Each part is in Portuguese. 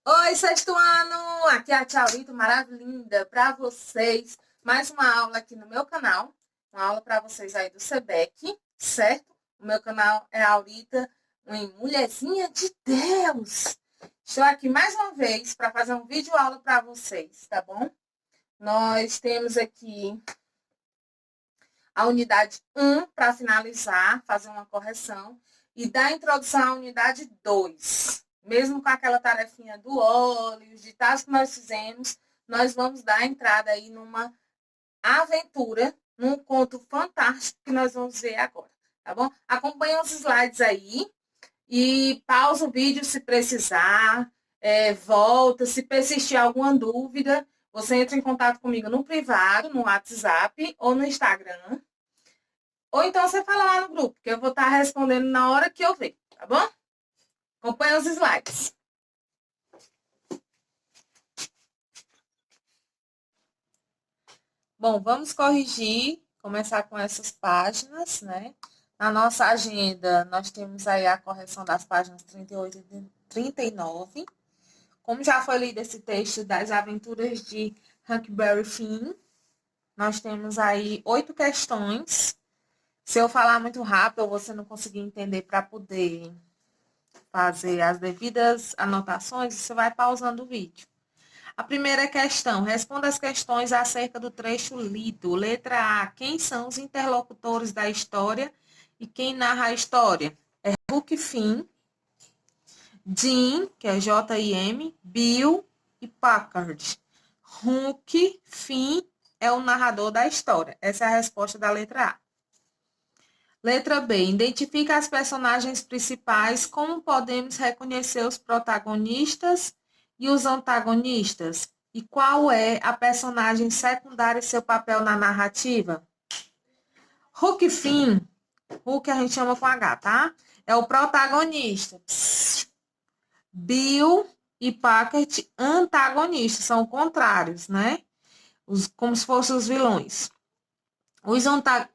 Oi, sexto ano! Aqui é a Tia Lito, maravilhosa, para vocês. Mais uma aula aqui no meu canal. Uma aula para vocês aí do SEBEC, certo? O meu canal é a Aurita, uma mulherzinha de Deus. Estou aqui mais uma vez para fazer um vídeo aula para vocês, tá bom? Nós temos aqui a unidade 1 para finalizar, fazer uma correção, e dar introdução à unidade 2. Mesmo com aquela tarefinha do óleo, os ditados que nós fizemos, nós vamos dar entrada aí numa aventura, num conto fantástico que nós vamos ver agora, tá bom? Acompanhe os slides aí e pausa o vídeo se precisar, volta, se persistir alguma dúvida, você entra em contato comigo no privado, no WhatsApp ou no Instagram, ou então você fala lá no grupo, que eu vou estar respondendo na hora que eu ver, tá bom? Acompanha os slides. Bom, vamos corrigir, começar com essas páginas, né? Na nossa agenda, nós temos aí a correção das páginas 38 e 39. Como já foi lido esse texto das aventuras de Huckleberry Finn, nós temos aí 8 questões. Se eu falar muito rápido ou você não conseguir entender para poder fazer as devidas anotações, você vai pausando o vídeo. A primeira questão, responda as questões acerca do trecho lido. Letra A, quem são os interlocutores da história e quem narra a história? É Huck Finn, Jim, que é J-I-M, Bill e Packard. Huck Finn é o narrador da história. Essa é a resposta da letra A. Letra B. Identifica as personagens principais. Como podemos reconhecer os protagonistas e os antagonistas? E qual é a personagem secundária e seu papel na narrativa? Huck Finn, Huck a gente chama com H, tá? É o protagonista. Bill e Packard, antagonistas, são contrários, né? Como se fossem os vilões.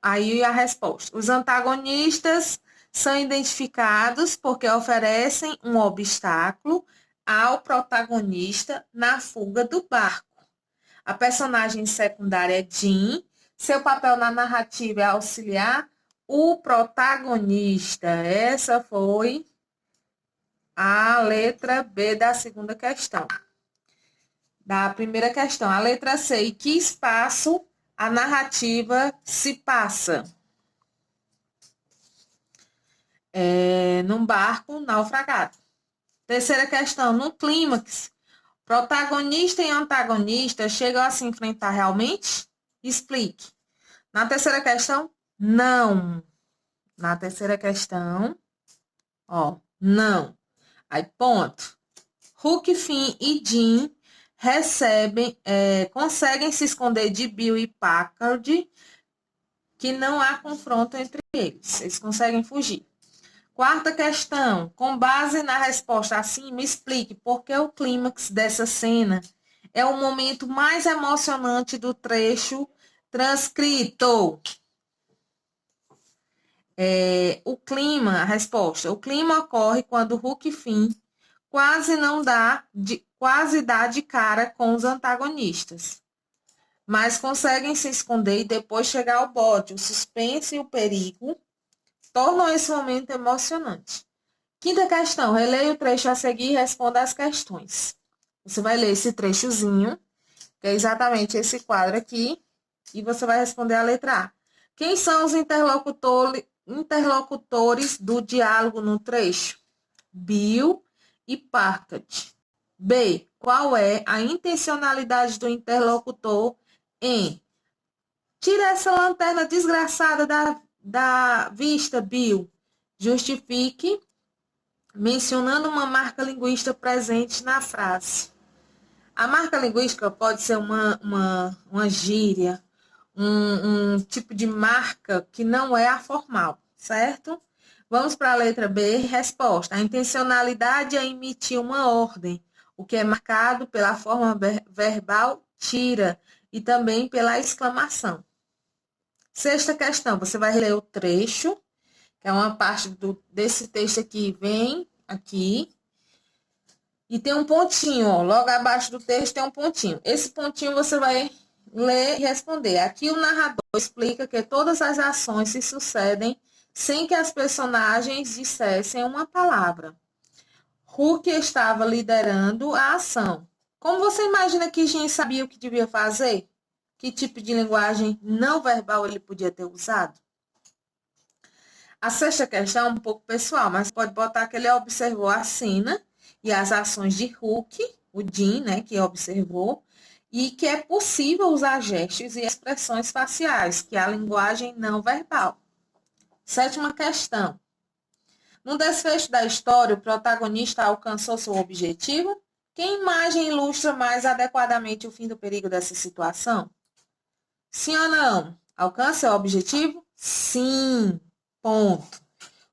Aí a resposta. Os antagonistas são identificados porque oferecem um obstáculo ao protagonista na fuga do barco. A personagem secundária é Jean. Seu papel na narrativa é auxiliar o protagonista. Essa foi a letra B da segunda questão. Da primeira questão, a letra C. Em que espaço a narrativa se passa? Num barco naufragado. Terceira questão, no clímax, protagonista e antagonista chegam a se enfrentar realmente? Explique. Na terceira questão, não. Na terceira questão, não. Aí, ponto. Huck, Finn e Jim conseguem se esconder de Bill e Packard, que não há confronto entre eles. Eles conseguem fugir. Quarta questão. Com base na resposta acima, explique por que o clímax dessa cena é o momento mais emocionante do trecho transcrito. A resposta. O clima ocorre quando Huck Finn quase dá de cara com os antagonistas, mas conseguem se esconder e depois chegar ao bote. O suspense e o perigo tornam esse momento emocionante. Quinta questão, releia o trecho a seguir e responda as questões. Você vai ler esse trechozinho, que é exatamente esse quadro aqui, e você vai responder a letra A. Quem são os interlocutores do diálogo no trecho? Bill e Packard. B. Qual é a intencionalidade do interlocutor em tira essa lanterna desgraçada da vista, Bill. Justifique mencionando uma marca linguística presente na frase. A marca linguística pode ser uma gíria, um tipo de marca que não é a formal, certo? Vamos para a letra B, resposta. A intencionalidade é emitir uma ordem, o que é marcado pela forma verbal tira e também pela exclamação. Sexta questão, você vai ler o trecho, que é uma parte desse texto aqui, vem aqui. E tem um pontinho, ó, logo abaixo do texto tem um pontinho. Esse pontinho você vai ler e responder. Aqui o narrador explica que todas as ações se sucedem sem que as personagens dissessem uma palavra. Hulk estava liderando a ação. Como você imagina que Jim sabia o que devia fazer? Que tipo de linguagem não verbal ele podia ter usado? A sexta questão é um pouco pessoal, mas pode botar que ele observou a cena e as ações de Hulk, o Jim, né, que observou, e que é possível usar gestos e expressões faciais, que é a linguagem não verbal. Sétima questão. No desfecho da história, o protagonista alcançou seu objetivo? Que imagem ilustra mais adequadamente o fim do perigo dessa situação? Sim ou não? Alcança o objetivo? Sim. Ponto.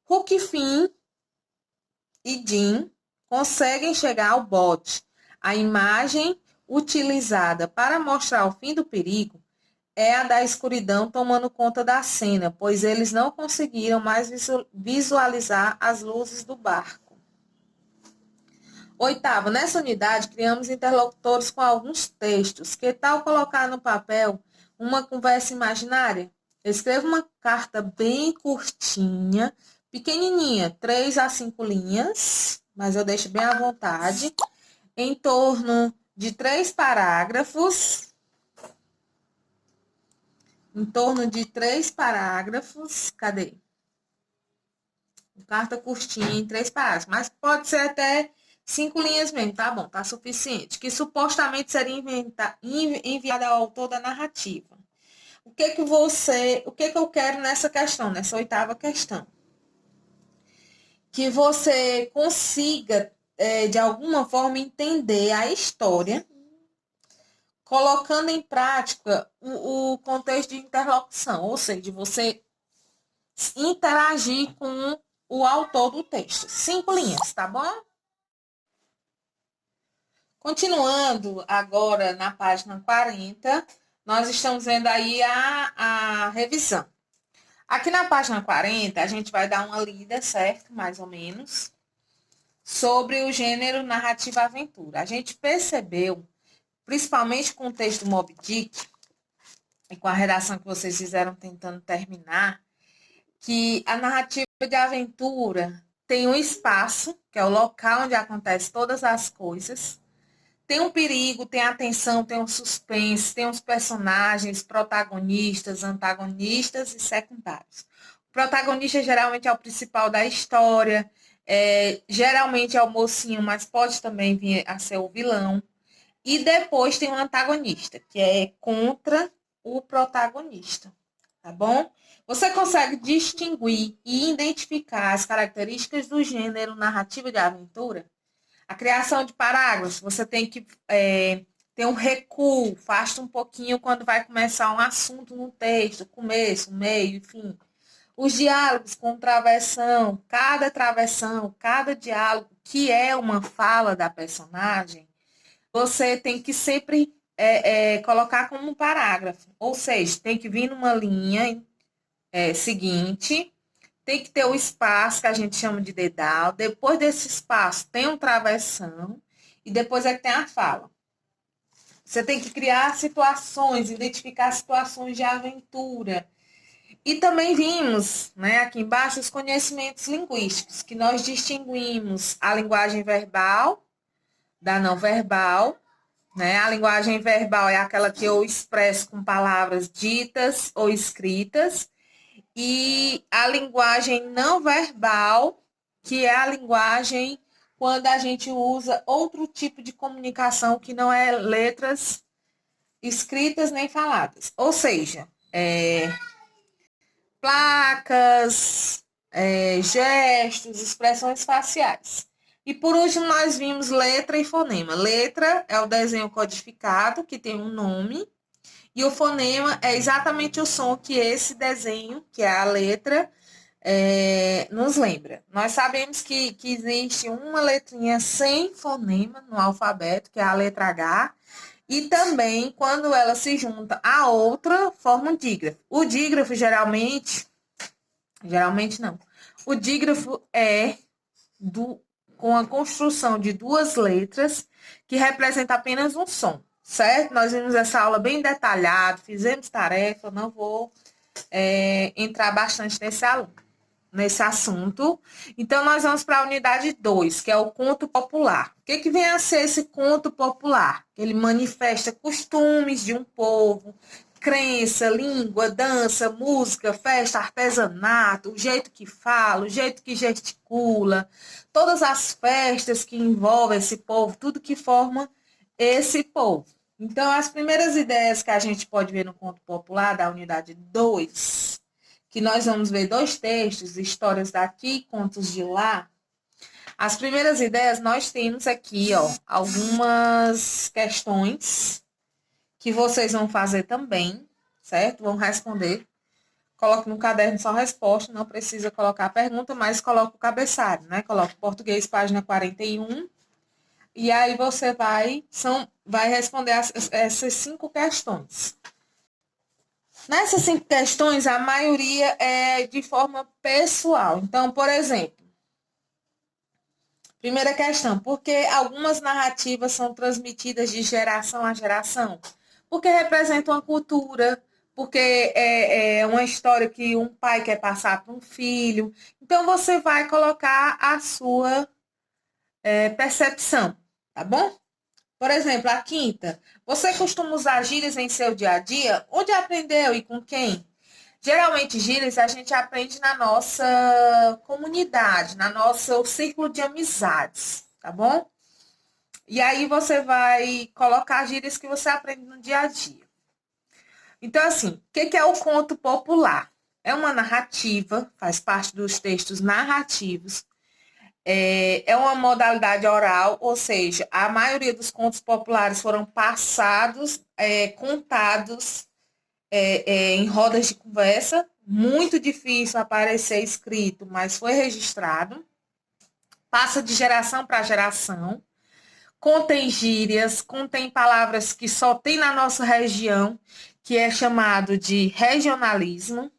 Hulk, Finn e Jim conseguem chegar ao bote. A imagem utilizada para mostrar o fim do perigo é a da escuridão tomando conta da cena, pois eles não conseguiram mais visualizar as luzes do barco. Oitavo, nessa unidade, criamos interlocutores com alguns textos. Que tal colocar no papel uma conversa imaginária? Escreva uma carta bem curtinha, pequenininha, 3 a 5 linhas, mas eu deixo bem à vontade, em torno de 3 parágrafos. Em torno de 3 parágrafos. Cadê? Carta curtinha em 3 parágrafos, mas pode ser até 5 linhas mesmo, tá bom, tá suficiente. Que supostamente seria enviada ao autor da narrativa. O que que eu quero nessa questão, nessa oitava questão? Que você consiga, de alguma forma, entender a história, colocando em prática o contexto de interlocução, ou seja, você interagir com o autor do texto. 5 linhas, tá bom? Continuando agora na página 40, nós estamos vendo aí a revisão. Aqui na página 40, a gente vai dar uma lida, certo? Mais ou menos, sobre o gênero narrativa aventura. A gente percebeu, principalmente com o texto do Moby Dick, e com a redação que vocês fizeram tentando terminar, que a narrativa de aventura tem um espaço, que é o local onde acontecem todas as coisas. Tem um perigo, tem a tensão, tem um suspense, tem os personagens, protagonistas, antagonistas e secundários. O protagonista geralmente é o principal da história, geralmente é o mocinho, mas pode também vir a ser o vilão. E depois tem o antagonista, que é contra o protagonista, tá bom? Você consegue distinguir e identificar as características do gênero narrativa de aventura? A criação de parágrafos, você tem que ter um recuo, afasta um pouquinho quando vai começar um assunto no texto, começo, meio, enfim. Os diálogos com travessão, cada diálogo que é uma fala da personagem, você tem que sempre colocar como um parágrafo. Ou seja, tem que vir numa linha seguinte, tem que ter o espaço que a gente chama de dedal. Depois desse espaço tem um travessão e depois é que tem a fala. Você tem que criar situações, identificar situações de aventura. E também vimos, né, aqui embaixo, os conhecimentos linguísticos, que nós distinguimos a linguagem verbal da não verbal, né? A linguagem verbal é aquela que eu expresso com palavras ditas ou escritas, e a linguagem não verbal, que é a linguagem quando a gente usa outro tipo de comunicação que não é letras escritas nem faladas. Ou seja, placas, gestos, expressões faciais. E por último, nós vimos letra e fonema. Letra é o desenho codificado, que tem um nome, e o fonema é exatamente o som que esse desenho, que é a letra, nos lembra. Nós sabemos que existe uma letrinha sem fonema no alfabeto, que é a letra H, e também, quando ela se junta a outra, forma um dígrafo. O dígrafo, geralmente não. O dígrafo é com a construção de duas letras que representam apenas um som, certo? Nós vimos essa aula bem detalhada, fizemos tarefa, não vou entrar bastante nesse assunto. Então, nós vamos para a unidade 2, que é o conto popular. O que vem a ser esse conto popular? Ele manifesta costumes de um povo, crença, língua, dança, música, festa, artesanato, o jeito que fala, o jeito que gesticula, todas as festas que envolvem esse povo, tudo que forma esse povo. Então, as primeiras ideias que a gente pode ver no conto popular da unidade 2, que nós vamos ver 2 textos, histórias daqui, contos de lá. As primeiras ideias, nós temos aqui, algumas questões que vocês vão fazer também, certo? Vão responder. Coloque no caderno só a resposta, não precisa colocar a pergunta, mas coloque o cabeçalho, né? Coloque português, página 41. E aí você vai responder essas 5 questões. Nessas 5 questões, a maioria é de forma pessoal. Então, por exemplo, primeira questão, por que algumas narrativas são transmitidas de geração a geração? Porque representam uma cultura, porque é uma história que um pai quer passar para um filho. Então, você vai colocar a sua percepção, tá bom? Por exemplo, a quinta, você costuma usar gírias em seu dia a dia? Onde aprendeu e com quem? Geralmente, gírias a gente aprende na nossa comunidade, na nosso círculo de amizades, tá bom? E aí você vai colocar gírias que você aprende no dia a dia. Então, assim, o que é o conto popular? É uma narrativa, faz parte dos textos narrativos, é uma modalidade oral, ou seja, a maioria dos contos populares foram passados, contados em rodas de conversa, muito difícil aparecer escrito, mas foi registrado, passa de geração para geração, contém gírias, contém palavras que só tem na nossa região, que é chamado de regionalismo.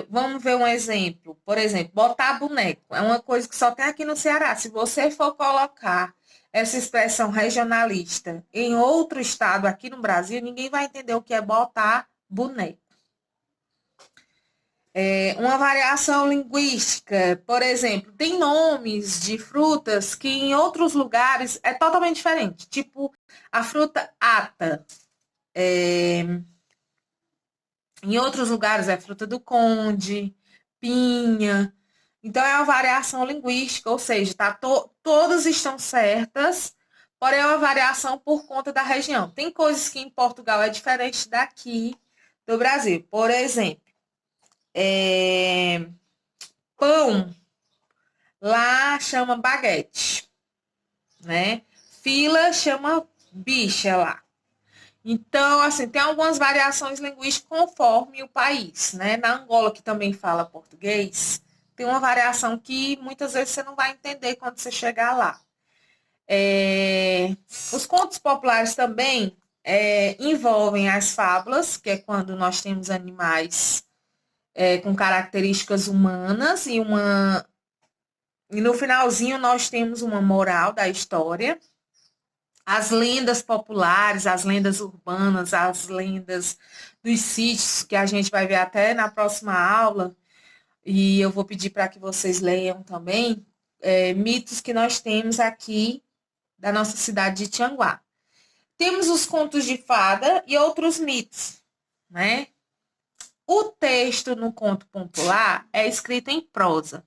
Vamos ver um exemplo. Por exemplo, botar boneco. É uma coisa que só tem aqui no Ceará. Se você for colocar essa expressão regionalista em outro estado aqui no Brasil, ninguém vai entender o que é botar boneco. Uma variação linguística, por exemplo, tem nomes de frutas que em outros lugares é totalmente diferente. Tipo, a fruta ata. Em outros lugares é fruta do conde, pinha. Então, é uma variação linguística, ou seja, todas estão certas, porém é uma variação por conta da região. Tem coisas que em Portugal é diferente daqui do Brasil. Por exemplo, pão, lá chama baguete, né? Fila chama bicha lá. Então, assim, tem algumas variações linguísticas conforme o país, né? Na Angola, que também fala português, tem uma variação que muitas vezes você não vai entender quando você chegar lá. Os contos populares também envolvem as fábulas, que é quando nós temos animais com características humanas e no finalzinho nós temos uma moral da história. As lendas populares, as lendas urbanas, as lendas dos sítios, que a gente vai ver até na próxima aula, e eu vou pedir para que vocês leiam também, mitos que nós temos aqui da nossa cidade de Tianguá. Temos os contos de fada e outros mitos, né? O texto no conto popular é escrito em prosa.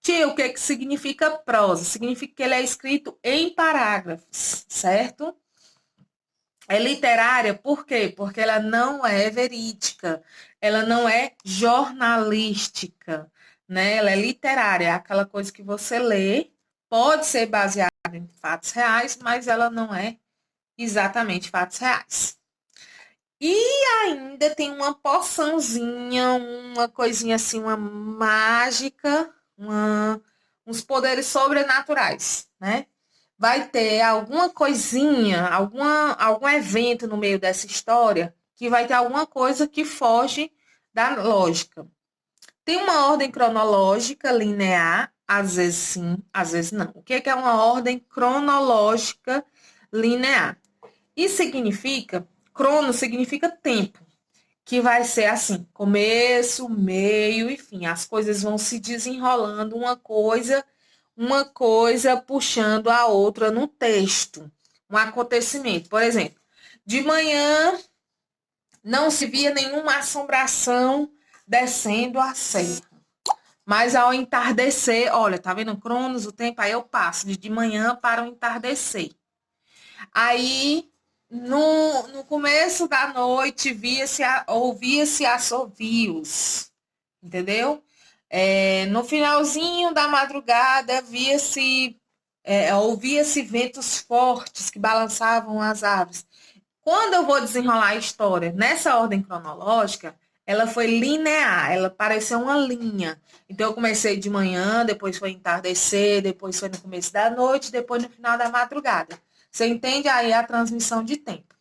Tia, o que significa prosa? Significa que ele é escrito em parágrafos, certo? É literária, por quê? Porque ela não é verídica, ela não é jornalística, né? Ela é literária, é aquela coisa que você lê, pode ser baseada em fatos reais, mas ela não é exatamente fatos reais. E ainda tem uma poçãozinha, uma coisinha assim, uma mágica, uns poderes sobrenaturais, né? Vai ter alguma coisinha, algum evento no meio dessa história que vai ter alguma coisa que foge da lógica. Tem uma ordem cronológica linear Às vezes sim, às vezes não. O que é uma ordem cronológica linear? Isso significa, crono significa tempo, que vai ser assim, começo, meio e fim. As coisas vão se desenrolando uma coisa puxando a outra no texto. Um acontecimento. Por exemplo, de manhã não se via nenhuma assombração descendo a serra. Mas ao entardecer, olha, tá vendo Cronos, o tempo? Aí eu passo de manhã para o entardecer. Aí, no começo da noite, ouvia-se assovios, entendeu? No finalzinho da madrugada, ouvia-se ventos fortes que balançavam as árvores. Quando eu vou desenrolar a história nessa ordem cronológica, ela foi linear, ela pareceu uma linha. Então, eu comecei de manhã, depois foi entardecer, depois foi no começo da noite, depois no final da madrugada. Você entende aí a transmissão de tempo.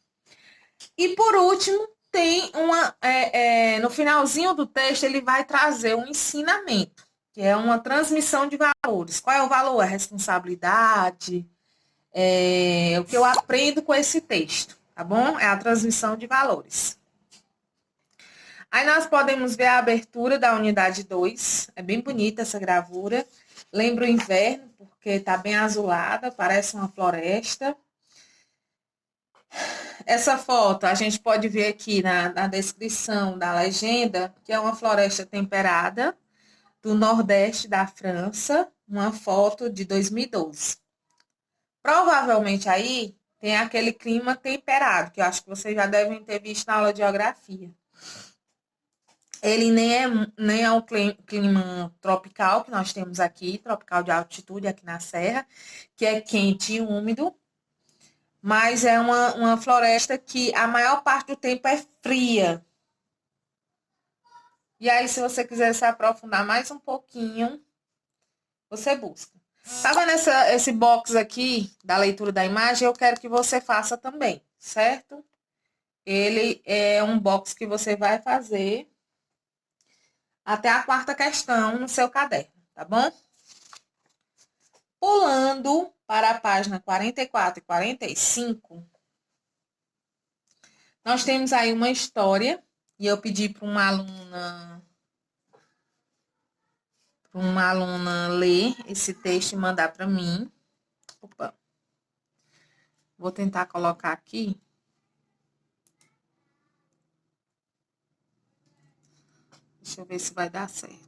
E, por último, tem no finalzinho do texto, ele vai trazer um ensinamento, que é uma transmissão de valores. Qual é o valor? A responsabilidade, o que eu aprendo com esse texto, tá bom? É a transmissão de valores. Aí nós podemos ver a abertura da unidade 2, é bem bonita essa gravura. Lembra o inverno, porque tá bem azulada, parece uma floresta. Essa foto a gente pode ver aqui na descrição da legenda, que é uma floresta temperada do nordeste da França, uma foto de 2012. Provavelmente aí tem aquele clima temperado, que eu acho que vocês já devem ter visto na aula de geografia. Ele nem é o clima tropical que nós temos aqui, tropical de altitude aqui na Serra, que é quente e úmido, mas é uma floresta que a maior parte do tempo é fria. E aí, se você quiser se aprofundar mais um pouquinho, você busca. Tá vendo esse box aqui da leitura da imagem? Eu quero que você faça também, certo? Ele é um box que você vai fazer até a quarta questão no seu caderno, tá bom? Pulando para a página 44 e 45, nós temos aí uma história, e eu pedi para uma aluna ler esse texto e mandar para mim. Opa. Vou tentar colocar aqui. Deixa eu ver se vai dar certo.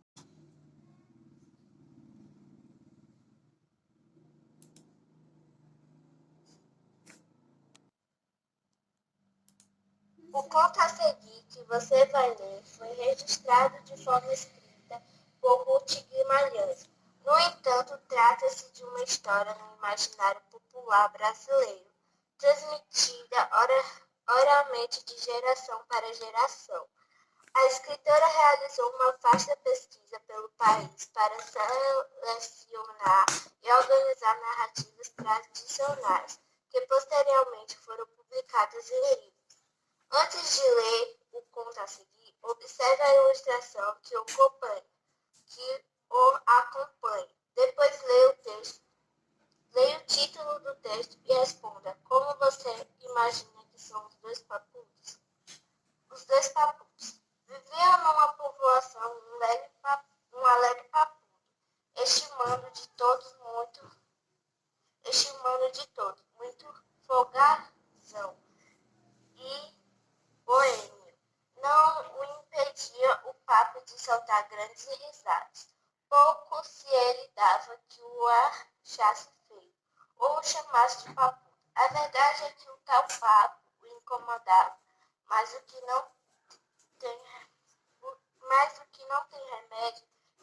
O conto a seguir que você vai ler foi registrado de forma escrita por Ruth Guimarães. No entanto, trata-se de uma história no imaginário popular brasileiro, transmitida oralmente de geração para geração. A escritora realizou uma vasta pesquisa pelo país para selecionar e organizar narrativas tradicionais, que posteriormente foram publicadas em livros. Antes de ler o conto a seguir, observe a ilustração que o acompanhe. Depois leia o texto, leia o título do texto e responda como você imagina que são os dois papudos. Os dois papudos. Viviam numa povoação um alegre papudo, estimando de todos muito folgazão e boêmio. Não o impedia o papo de soltar grandes risadas. Pouco se ele dava que o achasse feio, ou o chamasse de papudo. A verdade é que o tal papo o incomodava, mas o que não tem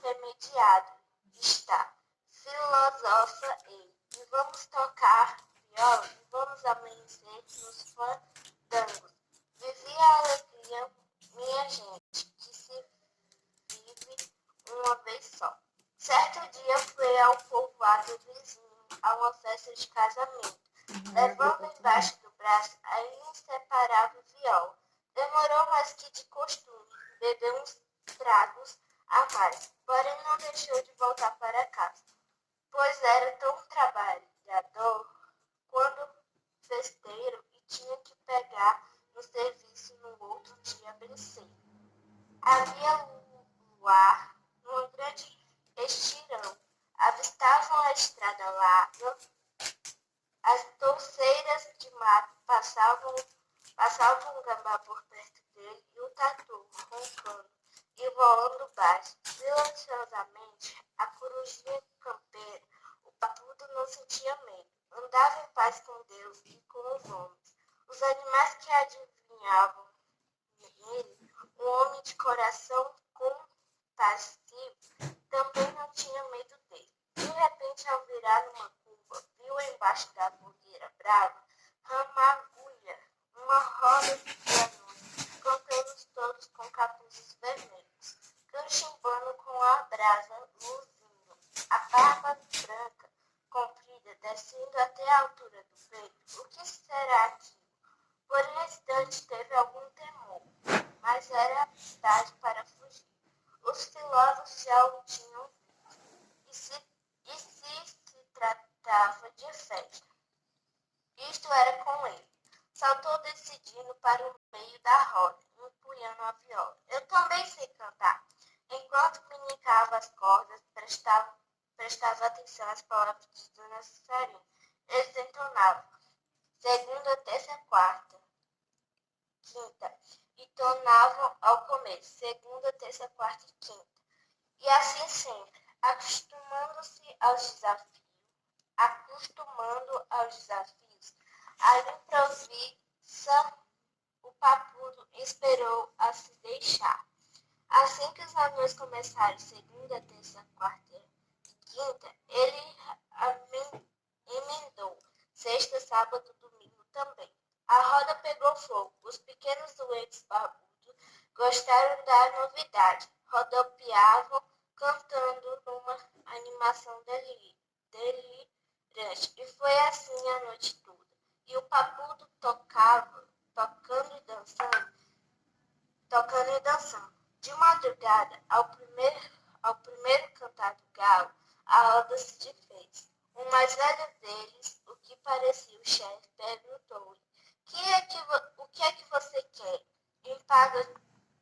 remediado está. Filosofa ele. E vamos tocar viola e vamos amanhecer nos fandangos. Vivi a alegria, minha gente, que se vive uma vez só. Certo dia fui ao povoado vizinho a uma festa de casamento, levando embaixo do braço a inseparável viola. Demorou mais que de costume, bebeu uns tragos a mais, porém não deixou de voltar para casa. pois era tão trabalhador quando festeiro e tinha que pegar no serviço no outro dia bem cedo. Havia luar num grande estirão. Avistavam a estrada larga, as touceiras de mato passavam um gambá por perto dele e o tatu, roncando e voando baixo. Silenciosamente, a corujinha campeira, o papudo não sentia medo. Andava em paz com Deus e com os homens. Os animais que adivinhavam nele, um homem de coração compassivo, também não tinha medo dele. De repente, ao virar numa curva, viu embaixo da fogueira brava, ramagulha, uma roda de anões, cantando todos com capuzes vermelhos, canchimbando com a brasa luzindo, a barba branca, comprida, descendo até a altura do peito. O que será aquilo? Por um instante teve algum temor, mas era tarde para fugir. Os filósofos já o tinham visto. E se tratava de festa? Isto era com ele. Saltou decidindo para o meio da roda, empunhando a viola. Eu também sei cantar. Enquanto pinicava as cordas, prestava atenção às palavras de Dona Cesarina. Eles entonavam segunda, terça, quarta, quinta, e tornavam ao começo, segunda, terça, quarta e quinta. E assim sempre, acostumando aos desafios, a improvisa, o papudo esperou a se deixar. Assim que os anões começaram segunda, terça, quarta e quinta, ele emendou sexta, sábado, domingo também. A roda pegou fogo. Os pequenos doentes barbudos gostaram da novidade. Rodopiavam, cantando numa animação delirante. E foi assim a noite toda. E o papudo tocando e dançando. De madrugada, ao primeiro cantar do galo, a roda se desfez. O mais velho deles, o que parecia o chefe, perguntou-lhe: o que é que você quer em paga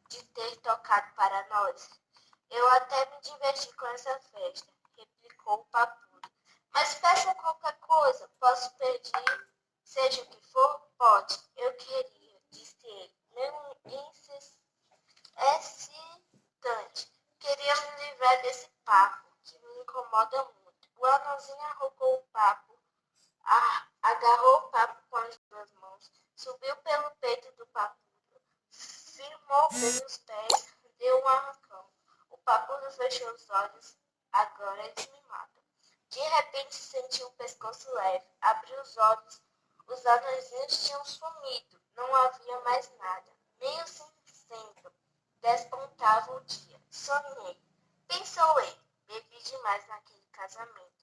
de ter tocado para nós? Eu até me diverti com essa festa, replicou o papudo. Mas peça qualquer coisa, posso pedir, seja o que for? Pode. Eu queria, disse ele, meio excitante. Queria me livrar desse papo, que me incomoda muito. O anãozinho arrocou o papo, agarrou o papo com as duas mãos, subiu pelo peito do papudo, firmou bem os pés, deu um arrancão. O papudo fechou os olhos. Agora eles me matam. De repente sentiu o pescoço leve, abriu os olhos. Os anõezinhos tinham sumido, não havia mais nada. Meio cinzento, despontava o dia. Sonhei, pensou ele, bebi demais naquele casamento.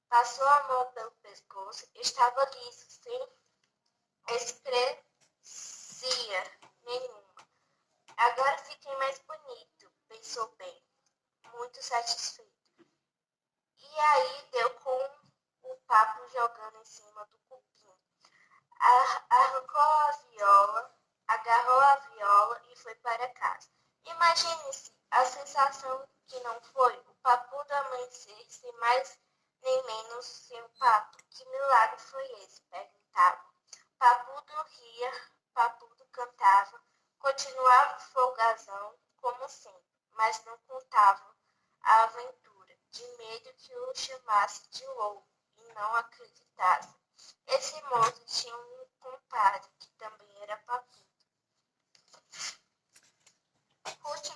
Passou a mão pelo pescoço, estava liso, sem excrescia nenhuma. Agora fiquei mais bonito, pensou bem, muito satisfeito. E aí deu com o papo jogando em cima do cupim. Arrancou a viola, agarrou a viola e foi para casa. Imagine-se a sensação que não foi o papudo amanhecer sem mais nem menos sem o papo. Que milagre foi esse? Perguntava. Papudo ria, papudo cantava, continuava folgazão como sempre, mas não contava a aventura, de medo que o chamasse de louco e não acreditasse. Esse moço tinha um compadre que também era papudo. Ruth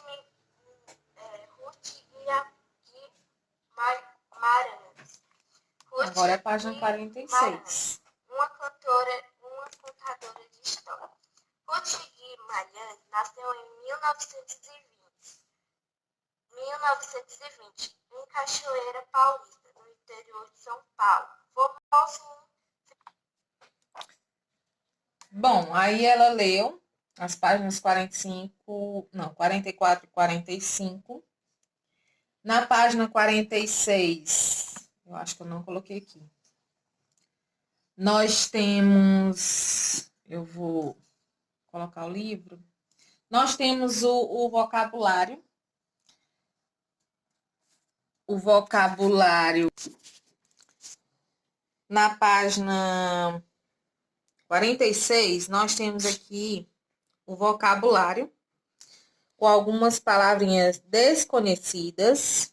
Guimarães. Agora é a página 46. Uma contadora de história. Ruth Guimarães nasceu em 1920, em Cachoeira Paulista, no interior de São Paulo. Formou-se Bom, aí ela leu as páginas 44 e 45. Na página 46, Eu acho que eu não coloquei aqui. Nós temos... Eu vou colocar o livro. Nós temos o vocabulário. O vocabulário na página 46, nós temos aqui o vocabulário com algumas palavrinhas desconhecidas.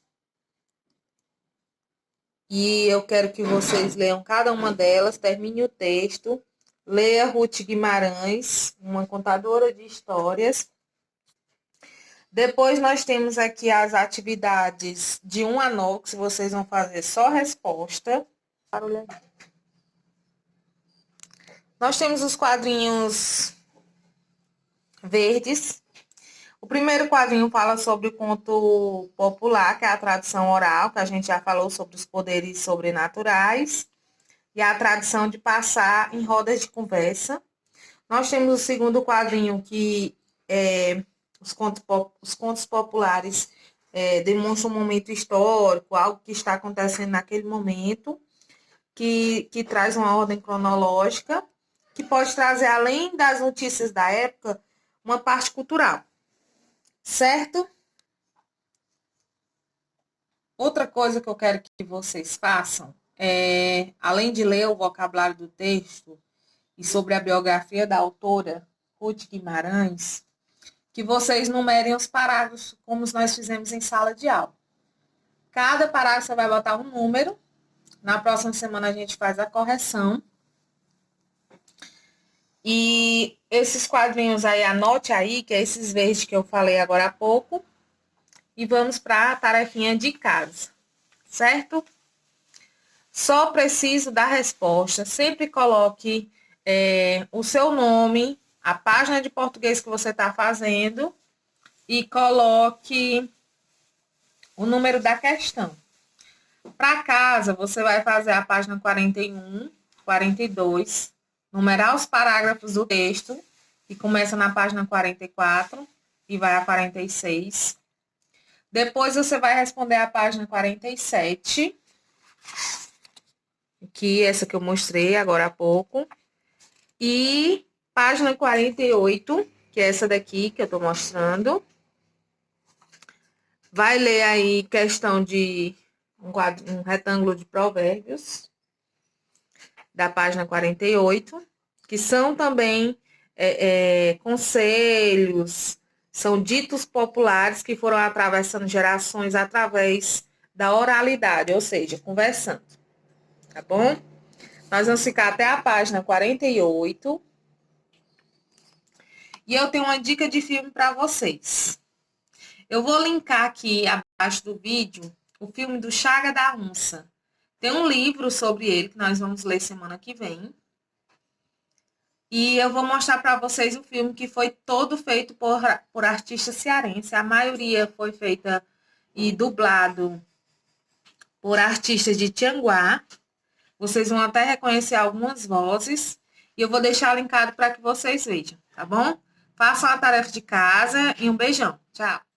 E eu quero que vocês leiam cada uma delas, termine o texto. Leia Ruth Guimarães, uma contadora de histórias. Depois nós temos aqui as atividades de 1 a 9, que vocês vão fazer só resposta. Nós temos os quadrinhos verdes. O primeiro quadrinho fala sobre o conto popular, que é a tradição oral, que a gente já falou sobre os poderes sobrenaturais, e a tradição de passar em rodas de conversa. Nós temos o segundo quadrinho, que é os contos populares demonstram um momento histórico, algo que está acontecendo naquele momento, que traz uma ordem cronológica, que pode trazer, além das notícias da época, uma parte cultural. Certo? Outra coisa que eu quero que vocês façam é, além de ler o vocabulário do texto e sobre a biografia da autora Ruth Guimarães, que vocês numerem os parágrafos como nós fizemos em sala de aula. Cada parágrafo você vai botar um número. Na próxima semana a gente faz a correção. E esses quadrinhos aí, anote aí, que é esses verdes que eu falei agora há pouco. E vamos para a tarefinha de casa, certo? Só preciso da resposta. Sempre coloque o seu nome, a página de português que você está fazendo e coloque o número da questão. Para casa, você vai fazer a página 41, 42, numerar os parágrafos do texto, que começa na página 44 e vai a 46. Depois, você vai responder a página 47, que essa que eu mostrei agora há pouco. E página 48, que é essa daqui que eu estou mostrando. Vai ler aí questão de um retângulo de provérbios, da página 48, que são também conselhos, são ditos populares que foram atravessando gerações através da oralidade, ou seja, conversando. Tá bom? Nós vamos ficar até a página 48. E eu tenho uma dica de filme para vocês. Eu vou linkar aqui abaixo do vídeo o filme do Chaga da Onça. Tem um livro sobre ele que nós vamos ler semana que vem. E eu vou mostrar para vocês o filme que foi todo feito por artistas cearenses. A maioria foi feita e dublado por artistas de Tianguá. Vocês vão até reconhecer algumas vozes. E eu vou deixar linkado para que vocês vejam, tá bom? Façam a tarefa de casa e um beijão. Tchau!